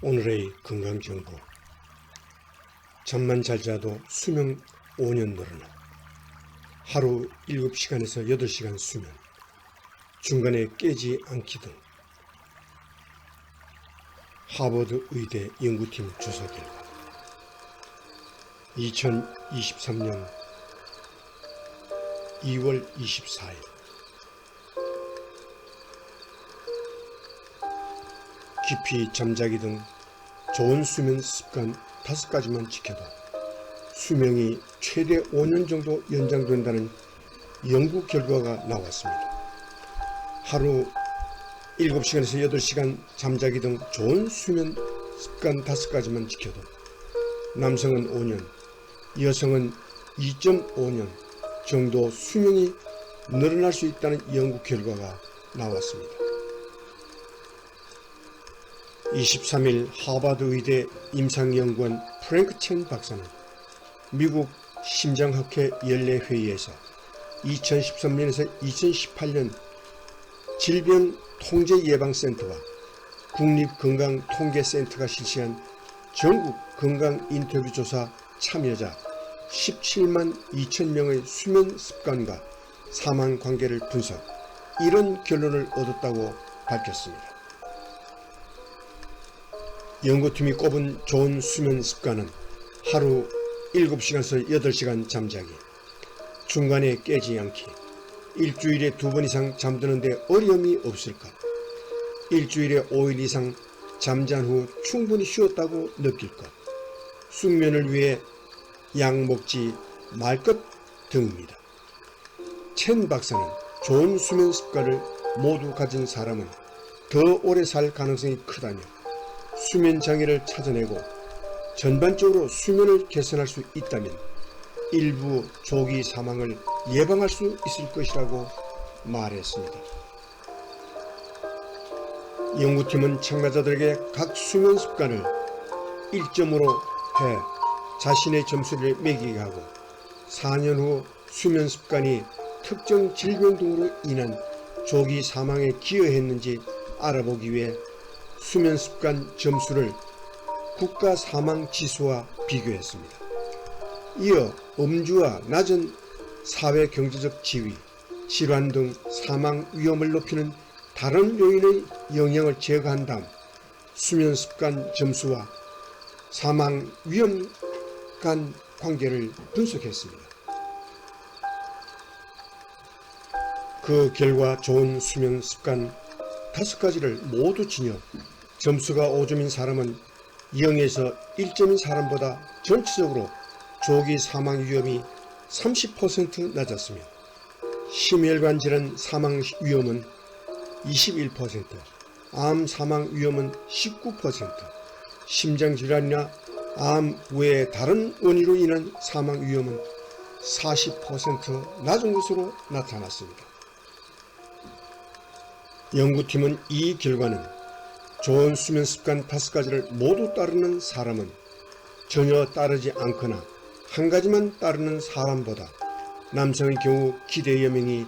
오늘의 건강정보. 잠만 잘 자도 수명 5년 늘어나. 하루 7시간에서 8시간 수면, 중간에 깨지 않기 등 하버드 의대 연구팀 조사 결과 2023년 2월 24일 깊이 잠자기 등 좋은 수면 습관 5가지만 지켜도 수명이 최대 5년 정도 연장된다는 연구 결과가 나왔습니다. 하루 7시간에서 8시간 잠자기 등 좋은 수면 습관 5가지만 지켜도 남성은 5년, 여성은 2.5년 정도 수명이 늘어날 수 있다는 연구 결과가 나왔습니다. 23일 하버드 의대 임상연구원 프랭크 첸 박사는 미국 심장학회 연례회의에서 2013년에서 2018년 질병통제예방센터와 국립건강통계센터가 실시한 전국 건강 인터뷰 조사 참여자 17만 2천 명의 수면 습관과 사망 관계를 분석, 이런 결론을 얻었다고 밝혔습니다. 연구팀이 꼽은 좋은 수면 습관은 하루 7시간에서 8시간 잠자기, 중간에 깨지 않기, 일주일에 2번 이상 잠드는데 어려움이 없을 것, 일주일에 5일 이상 잠잔 후 충분히 쉬었다고 느낄 것, 숙면을 위해 약 먹지 말 것 등입니다. 첸 박사는 좋은 수면 습관을 모두 가진 사람은 더 오래 살 가능성이 크다며 수면 장애를 찾아내고 전반적으로 수면을 개선할 수 있다면 일부 조기 사망을 예방할 수 있을 것이라고 말했습니다. 연구팀은 참가자들에게 각 수면 습관을 1점으로 해 자신의 점수를 매기게 하고 4년 후 수면 습관이 특정 질병 등으로 인한 조기 사망에 기여했는지 알아보기 위해 수면 습관 점수를 국가 사망 지수와 비교했습니다. 이어 음주와 낮은 사회 경제적 지위, 질환 등 사망 위험을 높이는 다른 요인의 영향을 제거한 다음 수면 습관 점수와 사망 위험 간 관계를 분석했습니다. 그 결과 좋은 수면 습관 5가지를 모두 지녀 점수가 5점인 사람은 0에서 1점인 사람보다 전체적으로 조기 사망 위험이 30% 낮았으며 심혈관 질환 사망 위험은 21%, 암 사망 위험은 19%, 심장질환이나 암 외의 다른 원인으로 인한 사망 위험은 40% 낮은 것으로 나타났습니다. 연구팀은 이 결과는 좋은 수면 습관 5가지를 모두 따르는 사람은 전혀 따르지 않거나 한 가지만 따르는 사람보다 남성의 경우 기대 여명이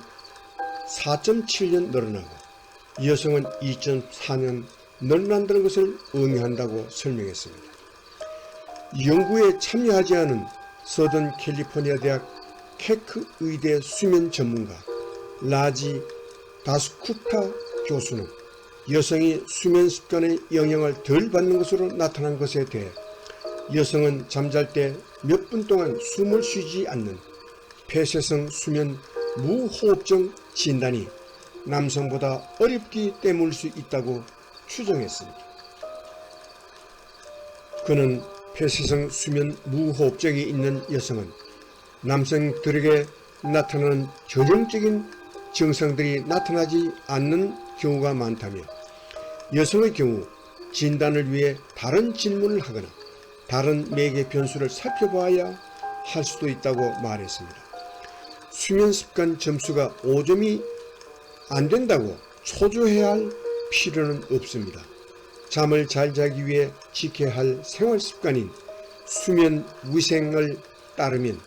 4.7년 늘어나고 여성은 2.4년 늘어난다는 것을 의미한다고 설명했습니다. 연구에 참여하지 않은 서던 캘리포니아 대학 케크 의대 수면 전문가 라지 다스쿠타 교수는 여성이 수면 습관의 영향을 덜 받는 것으로 나타난 것에 대해 여성은 잠잘 때 몇 분 동안 숨을 쉬지 않는 폐쇄성 수면 무호흡증 진단이 남성보다 어렵기 때문일 수 있다고 추정했습니다. 그는 폐쇄성 수면 무호흡증이 있는 여성은 남성들에게 나타나는 전형적인 증상들이 나타나지 않는 경우가 많다며 여성의 경우 진단을 위해 다른 질문을 하거나 다른 매개 변수를 살펴봐야 할 수도 있다고 말했습니다. 수면 습관 점수가 5점이 안 된다고 초조해야 할 필요는 없습니다. 잠을 잘 자기 위해 지켜야 할 생활 습관인 수면 위생을 따르면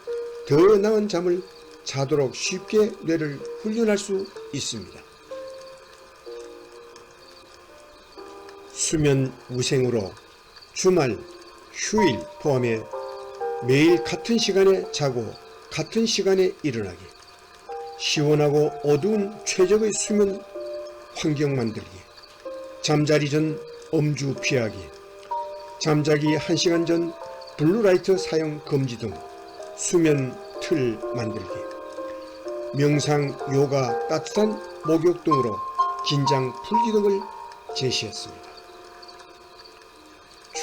더 나은 잠을 자도록 쉽게 뇌를 훈련할 수 있습니다. 수면 위생으로 주말, 휴일 포함해 매일 같은 시간에 자고 같은 시간에 일어나기, 시원하고 어두운 최적의 수면 환경 만들기, 잠자리 전 음주 피하기, 잠자기 1시간 전 블루라이트 사용 금지 등 수면 틀 만들기, 명상, 요가, 따뜻한 목욕 등으로 긴장 풀기 등을 제시했습니다.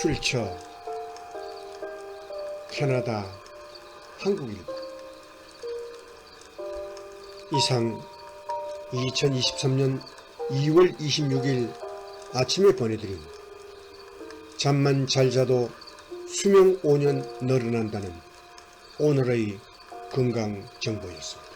출처 캐나다 한국일보. 이상 2023년 2월 26일 아침에 보내드린 잠만 잘 자도 수명 5년 늘어난다는 오늘의 건강정보였습니다.